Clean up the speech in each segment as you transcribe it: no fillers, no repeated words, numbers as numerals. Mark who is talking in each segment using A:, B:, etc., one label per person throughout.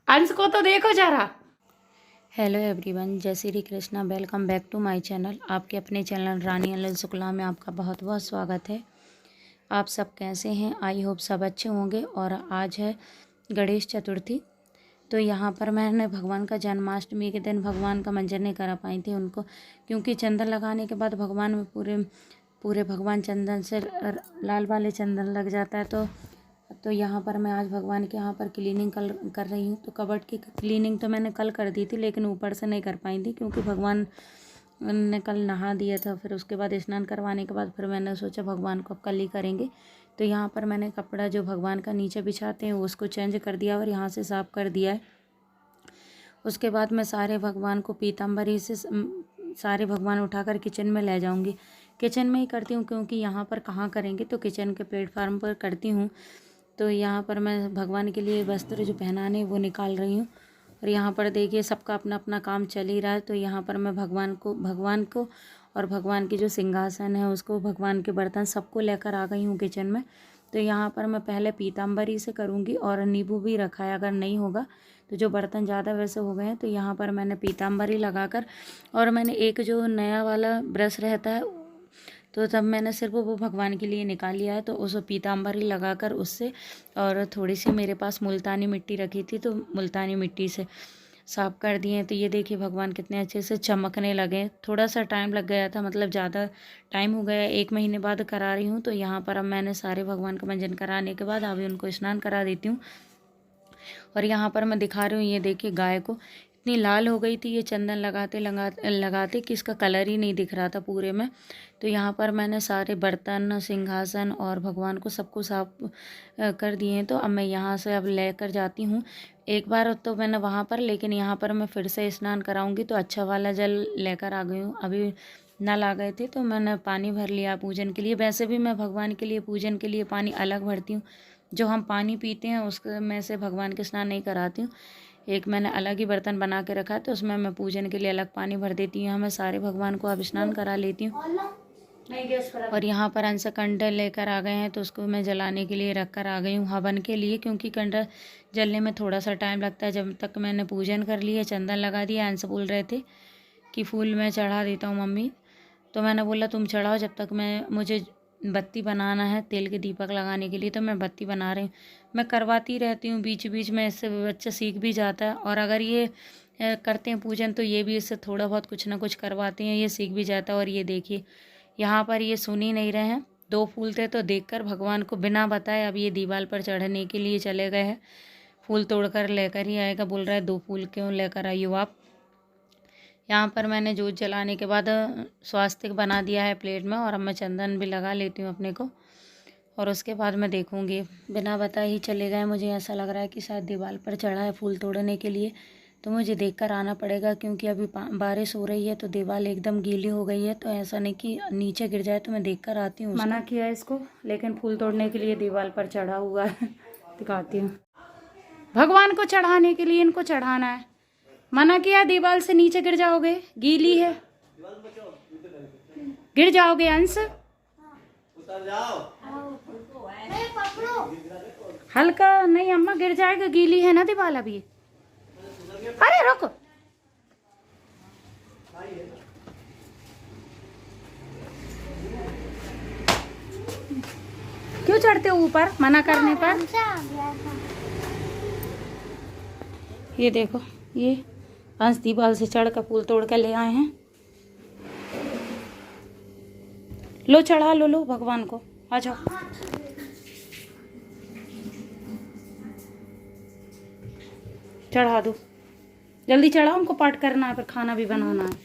A: अंश को तो देखो जरा।
B: हेलो एवरीवन, जय Shri Krishna. Welcome back to my channel. आपके अपने चैनल रानी अनिल शुक्ला में आपका बहुत बहुत स्वागत है। आप सब कैसे हैं? आई होप सब अच्छे होंगे। और आज है गणेश चतुर्थी, तो यहाँ पर मैंने भगवान का जन्माष्टमी के दिन भगवान का मंजन नहीं करा पाई थी उनको, क्योंकि चंदन लगाने के बाद भगवान में पूरे भगवान चंदन से लाल वाले चंदन लग जाता है। तो यहाँ पर मैं आज भगवान के यहाँ पर क्लीनिंग कर रही हूँ। तो कबर्ड की क्लीनिंग तो मैंने कल कर दी थी, लेकिन ऊपर से नहीं कर पाई थी क्योंकि भगवान ने कल नहा दिया था। फिर उसके बाद स्नान करवाने के बाद फिर मैंने सोचा भगवान को अब कल ही करेंगे। तो यहाँ पर मैंने कपड़ा जो भगवान का नीचे बिछाते हैं उसको चेंज कर दिया और यहाँ से साफ़ कर दिया है। उसके बाद मैं सारे भगवान को पीताम्बरी से सारे भगवान उठाकर किचन में ले जाऊँगी। किचन में ही करती हूँ क्योंकि यहाँ पर कहाँ करेंगे, तो किचन के प्लेटफार्म पर करती हूँ। तो यहाँ पर मैं भगवान के लिए वस्त्र जो पहनाने वो निकाल रही हूँ। और यहाँ पर देखिए सबका अपना अपना काम चल ही रहा है। तो यहाँ पर मैं भगवान को और भगवान की जो सिंहासन है उसको, भगवान के बर्तन सबको लेकर आ गई हूँ किचन में। तो यहाँ पर मैं पहले पीताम्बरी से करूँगी और नींबू भी रखा है, अगर नहीं होगा तो जो बर्तन ज़्यादा वैसे हो गए हैं तो यहाँ पर मैंने पीताम्बरी लगाकर, और मैंने एक जो नया वाला ब्रश रहता है तो तब मैंने सिर्फ वो भगवान के लिए निकाल लिया है। तो उस पीताम्बरी लगाकर उससे, और थोड़ी सी मेरे पास मुल्तानी मिट्टी रखी थी तो मुल्तानी मिट्टी से साफ़ कर दिए। तो ये देखिए भगवान कितने अच्छे से चमकने लगे। थोड़ा सा टाइम लग गया था, मतलब ज़्यादा टाइम हो गया, 1 महीने बाद करा रही हूँ। तो यहाँ पर अब मैंने सारे भगवान का मंजन कराने के बाद अभी उनको स्नान करा देती हूँ। और यहाँ पर मैं दिखा रही हूँ, ये देखिए गाय को इतनी लाल हो गई थी ये चंदन लगाते कि इसका कलर ही नहीं दिख रहा था पूरे में। तो यहाँ पर मैंने सारे बर्तन, सिंहासन और भगवान को सबको साफ कर दिए हैं। तो अब मैं यहाँ से अब लेकर जाती हूँ। एक बार तो मैंने वहाँ पर, लेकिन यहाँ पर मैं फिर से स्नान कराऊंगी तो अच्छा वाला जल लेकर आ गई हूँ। अभी नल आ गए थे तो मैंने पानी भर लिया पूजन के लिए। वैसे भी मैं भगवान के लिए पूजन के लिए पानी अलग भरती हूँ, जो हम पानी पीते हैं उसके में से भगवान के स्नान नहीं कराती हूँ। एक मैंने अलग ही बर्तन बना के रखा है तो उसमें मैं पूजन के लिए अलग पानी भर देती हूँ। मैं सारे भगवान को अब स्नान करा लेती हूँ। और यहाँ पर अंश कंडल लेकर आ गए हैं तो उसको मैं जलाने के लिए रख कर आ गई हूँ हवन के लिए, क्योंकि कंडल जलने में थोड़ा सा टाइम लगता है। जब तक मैंने पूजन कर लिया, चंदन लगा दिया, अंश बोल रहे थे कि फूल मैं चढ़ा देता हूँ मम्मी। तो मैंने बोला तुम चढ़ाओ, जब तक मुझे बत्ती बनाना है तेल के दीपक लगाने के लिए। तो मैं बत्ती बना रही हूँ। मैं करवाती रहती हूँ बीच बीच में, इससे बच्चा सीख भी जाता है। और अगर ये करते हैं पूजन तो ये भी इससे थोड़ा बहुत कुछ ना कुछ करवाते हैं, ये सीख भी जाता है। और ये देखिए यहाँ पर ये सुन ही नहीं रहे हैं। 2 फूल थे तो देखकर भगवान को बिना बताए अब ये दीवार पर चढ़ने के लिए चले गए हैं। फूल तोड़कर लेकर ही आएगा, बोल रहा है 2 फूल क्यों लेकर आई हो आप। यहाँ पर मैंने जोत जलाने के बाद स्वास्तिक बना दिया है प्लेट में, और अब मैं चंदन भी लगा लेती हूँ अपने को। और उसके बाद मैं देखूँगी। बिना बताए ही चले गए। मुझे ऐसा लग रहा है कि शायद दीवार पर चढ़ा है फूल तोड़ने के लिए, तो मुझे देखकर आना पड़ेगा क्योंकि अभी बारिश हो रही है तो दीवार एकदम गीली हो गई है। तो ऐसा नहीं कि नीचे गिर जाए, तो मैं देखकर आती हूँ। मना किया इसको, लेकिन फूल तोड़ने के लिए दीवार पर चढ़ा हुआ है। दिखाती हूँ।
A: भगवान को चढ़ाने के लिए इनको चढ़ाना है। मना किया, दीवार से नीचे गिर जाओगे, गीली है, गिर जाओगे अंश। हल्का नहीं अम्मा, गिर जाएगा, गीली है ना दीवार अभी। अरे रुको, क्यों चढ़ते हो ऊपर मना करने पर। ये देखो, ये अंश दीवार से चढ़ कर फूल तोड़ कर ले आए हैं। लो चढ़ा लो भगवान को, आ जाओ। चढ़ा दो, जल्दी चढ़ाओ, हमको पाठ करना है, फिर खाना भी बनाना है।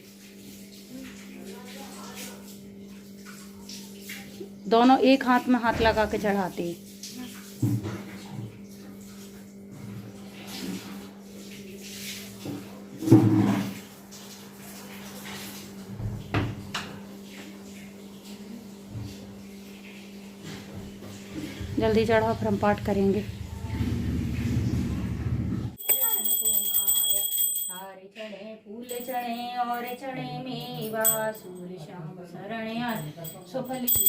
A: दोनों एक हाथ में हाथ लगा के चढ़ाते हैं। जल्दी चढ़ाओ फिर हम पाठ करेंगे। फूल चढ़े और चढ़े मेवा, सूर्य श्याम शरण सुफल की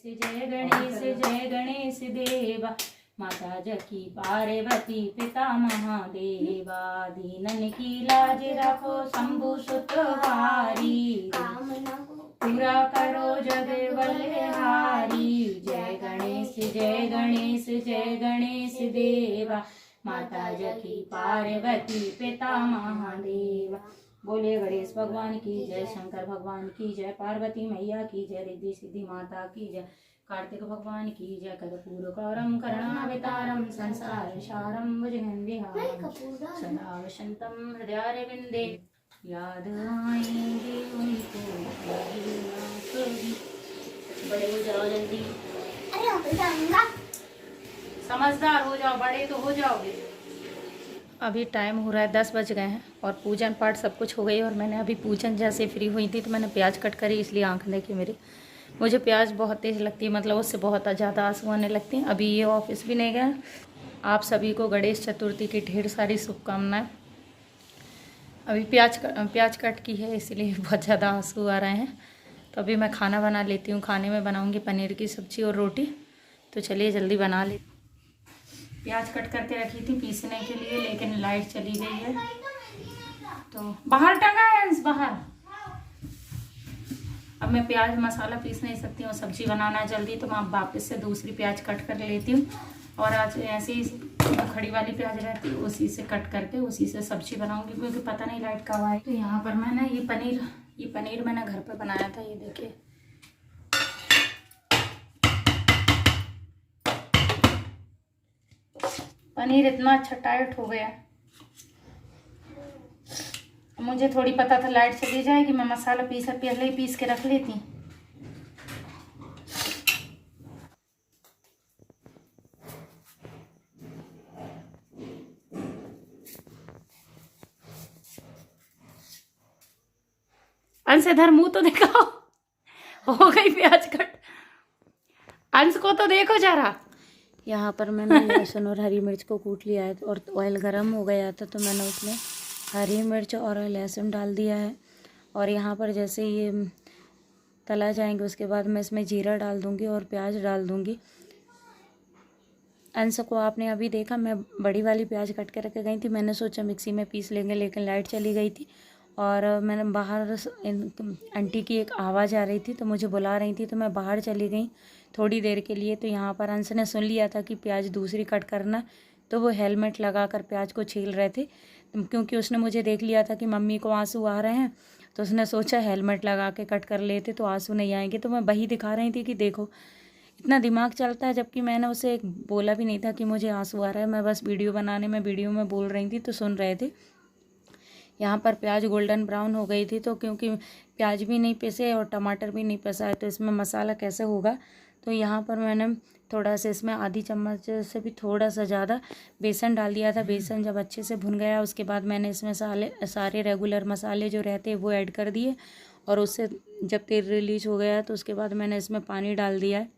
A: जय गणेश जय गणेश जय गणेश देवा।
B: माता जकी पार्वती पिता महादेवा, दीनन की लाज रखो शंभु सुतहारी, पूरा करो जग बलिहारी। जय गणेश जय गणेश जय गणेश देवा, माता जकी पार्वती पिता महादेवा। बोले गणेश भगवान की जय, शंकर भगवान की जय, पार्वती मैया की जय, रिद्धि सिद्धि माता की जय, कार्तिक भगवान की जय। कर्पूरकारं करुणावतारं संसार सारं भुजगेन्द्रहारं सदा वसन्तं हृदयारविन्दे, याद आएंगे उनको कभी। बड़े हो जाओ जल्दी, समझदार हो जाओ, बड़े तो हो जाओगे। अभी टाइम हो रहा है 10 बज गए हैं और पूजन पाठ सब कुछ हो गई। और मैंने अभी पूजन जैसे फ्री हुई थी तो मैंने प्याज कट करी, इसलिए आंख देखी मेरी। मुझे प्याज बहुत तेज़ लगती है, मतलब उससे बहुत ज़्यादा आंसू आने लगते हैं। अभी ये ऑफिस भी नहीं गया। आप सभी को गणेश चतुर्थी की ढेर सारी शुभकामनाएं। अभी प्याज कट की है, इसलिए बहुत ज़्यादा आंसू आ रहे हैं। तो अभी मैं खाना बना लेती हूँ। खाने में बनाऊँगी पनीर की सब्ज़ी और रोटी। तो चलिए जल्दी बना ले। प्याज कट करके रखी थी पीसने के लिए, लेकिन लाइट चली गई है तो बाहर टंगा है बाहर। अब मैं प्याज मसाला पीस नहीं सकती हूँ, सब्जी बनाना है जल्दी, तो मैं वापस से दूसरी प्याज कट कर लेती हूँ। और आज ऐसे ही खड़ी वाली प्याज रहती है, उसी से कट करके उसी से सब्जी बनाऊंगी, क्योंकि पता नहीं लाइट कब आए। तो यहाँ पर मैंने ये पनीर मैंने घर पे बनाया था। ये देखिए, पनीर इतना अच्छा टाइट हो गया। मुझे थोड़ी पता था लाइट चली जाएगी, मैं मसाला पहले ही पीस के रख लेती। अंश इधर मुंह तो दिखाओ, हो गई प्याज कट। अंश को तो देखो जरा। यहाँ पर मैंने लहसुन और हरी मिर्च को कूट लिया है और ऑयल गर्म हो गया था तो मैंने उसमें हरी मिर्च और लहसुन डाल दिया है। और यहाँ पर जैसे ये तला जाएंगे उसके बाद मैं इसमें जीरा डाल दूँगी और प्याज डाल दूँगी। अंश को आपने अभी देखा, मैं बड़ी वाली प्याज कट के रख गई थी। मैंने सोचा मिक्सी में पीस लेंगे, लेकिन लाइट चली गई थी और मैंने बाहर आंटी की एक आवाज़ आ रही थी तो मुझे बुला रही थी, तो मैं बाहर चली गई थोड़ी देर के लिए। तो यहाँ पर अंश ने सुन लिया था कि प्याज दूसरी कट करना, तो वो हेलमेट लगाकर प्याज को छील रहे थे, क्योंकि उसने मुझे देख लिया था कि मम्मी को आंसू आ रहे हैं, तो उसने सोचा हेलमेट लगा के कट कर लेते तो आंसू नहीं आएंगे। तो मैं वही दिखा रही थी कि देखो इतना दिमाग चलता है, जबकि मैंने उसे बोला भी नहीं था कि मुझे आंसू आ रहा है। मैं बस वीडियो में बोल रही थी तो सुन रहे थे। यहाँ पर प्याज गोल्डन ब्राउन हो गई थी, तो क्योंकि प्याज भी नहीं पिसे और टमाटर भी नहीं पिसा है तो इसमें मसाला कैसे होगा। तो यहाँ पर मैंने थोड़ा सा इसमें आधी चम्मच से भी थोड़ा सा ज़्यादा बेसन डाल दिया था। बेसन जब अच्छे से भुन गया उसके बाद मैंने इसमें सारे रेगुलर मसाले जो रहते हैं वो ऐड कर दिए। और उससे जब तेल रिलीज हो गया तो उसके बाद मैंने इसमें पानी डाल दिया है।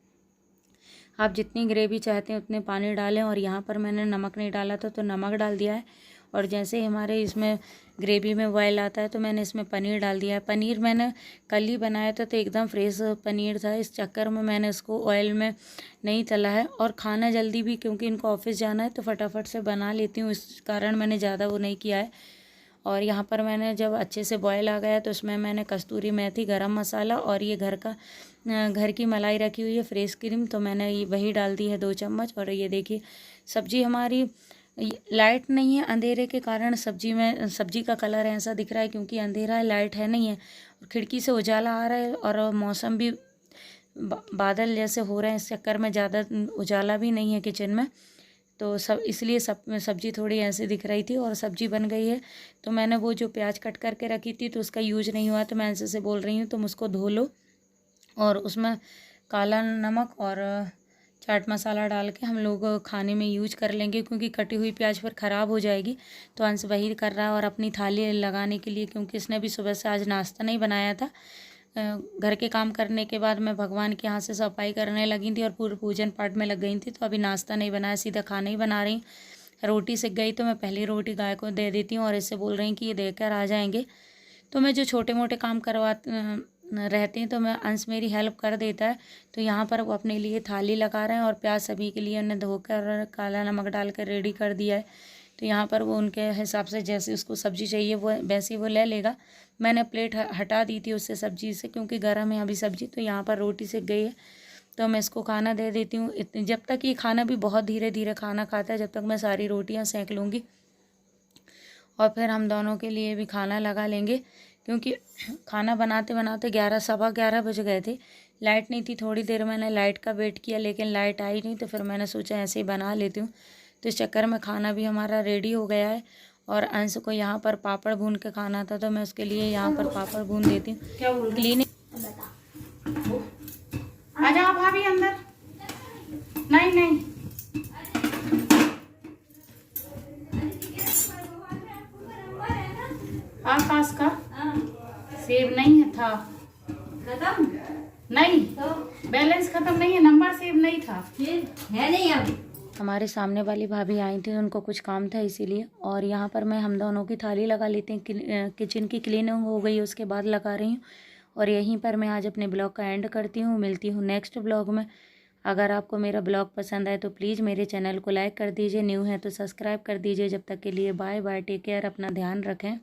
B: आप जितनी ग्रेवी चाहते हैं उतने पानी डालें। और यहाँ पर मैंने नमक नहीं डाला था तो नमक डाल दिया है। और जैसे हमारे इसमें ग्रेवी में बॉयल आता है तो मैंने इसमें पनीर डाल दिया है। पनीर मैंने कल ही बनाया था तो एकदम फ्रेश पनीर था, इस चक्कर में मैंने इसको ऑयल में नहीं तला है। और खाना जल्दी भी, क्योंकि इनको ऑफिस जाना है तो फटाफट से बना लेती हूँ, इस कारण मैंने ज़्यादा वो नहीं किया है। और यहाँ पर मैंने जब अच्छे से बॉयल आ गया तो उसमें मैंने कस्तूरी मेथी, गरम मसाला और ये घर की मलाई रखी हुई है फ्रेश क्रीम, तो मैंने ये वही डाल दी है 2 चम्मच। और ये देखिए सब्जी हमारी लाइट नहीं है, अंधेरे के कारण सब्जी का कलर ऐसा दिख रहा है, क्योंकि अंधेरा है, लाइट है नहीं है। खिड़की से उजाला आ रहा है और मौसम भी बादल जैसे हो रहे हैं, इस चक्कर में ज़्यादा उजाला भी नहीं है किचन में, तो इसलिए सब्जी थोड़ी ऐसे दिख रही थी। और सब्जी बन गई है। तो मैंने वो जो प्याज कट करके रखी थी तो उसका यूज नहीं हुआ, तो मैं ऐसे बोल रही हूँ तुम उसको धो लो और उसमें काला नमक और चाट मसाला डाल के हम लोग खाने में यूज कर लेंगे, क्योंकि कटी हुई प्याज पर ख़राब हो जाएगी। तो अंश वही कर रहा है और अपनी थाली लगाने के लिए, क्योंकि इसने भी सुबह से आज नाश्ता नहीं बनाया था। घर के काम करने के बाद मैं भगवान के यहाँ से सफाई करने लगी थी और पूरे पूजन पाठ में लग गई थी, तो अभी नाश्ता नहीं बनाया, सीधा खाना ही बना रही। रोटी सिक गई तो मैं पहली रोटी गाय को दे देती हूँ और इससे बोल रही कि ये देकर आ जाएंगे। तो मैं जो छोटे मोटे काम रहते हैं तो मैं अंश मेरी हेल्प कर देता है। तो यहाँ पर वो अपने लिए थाली लगा रहे हैं और प्याज सभी के लिए उन्हें धोकर काला नमक डाल कर रेडी कर दिया है। तो यहाँ पर वो उनके हिसाब से जैसे उसको सब्ज़ी चाहिए वो वैसे वो ले लेगा। मैंने प्लेट हटा दी थी उससे सब्ज़ी से, क्योंकि गर्म है अभी सब्ज़ी। तो यहाँ पर रोटी सेक गई है तो मैं इसको खाना दे देती हूँ। जब तक ये खाना भी बहुत धीरे धीरे खाना खाता है, जब तक मैं सारी रोटियाँ सेक लूँगी और फिर हम दोनों के लिए भी खाना लगा लेंगे, क्योंकि खाना बनाते बनाते 11 सवा 11 बज गए थे। लाइट नहीं थी, थोड़ी देर मैंने लाइट का वेट किया लेकिन लाइट आई नहीं, तो फिर मैंने सोचा ऐसे ही बना लेती हूँ। तो इस चक्कर में खाना भी हमारा रेडी हो गया है। और अंश को यहाँ पर पापड़ भून के खाना था तो मैं उसके लिए यहाँ पर पापड़ भून देती हूँ।
A: क्या बोल
B: क्लीनिंग
A: आ जाओ भाभी अंदर। नहीं नहीं, आकाश का सेव नहीं है था,
C: खत्म
A: नहीं
C: तो
A: बैलेंस खत्म नहीं है, नंबर सेव नहीं था।
C: फिर है नहीं अब।
B: हमारे सामने वाली भाभी आई थी, उनको कुछ काम था इसीलिए। और यहाँ पर मैं हम दोनों की थाली लगा लेती हूँ। किचन की क्लीनिंग हो गई उसके बाद लगा रही हूँ। और यहीं पर मैं आज अपने ब्लॉग का एंड करती हूँ। मिलती हूँ नेक्स्ट ब्लॉग में। अगर आपको मेरा ब्लॉग पसंद आए तो प्लीज़ मेरे चैनल को लाइक कर दीजिए, न्यू है तो सब्सक्राइब कर दीजिए। जब तक के लिए बाय बाय, टेक केयर, अपना ध्यान रखें।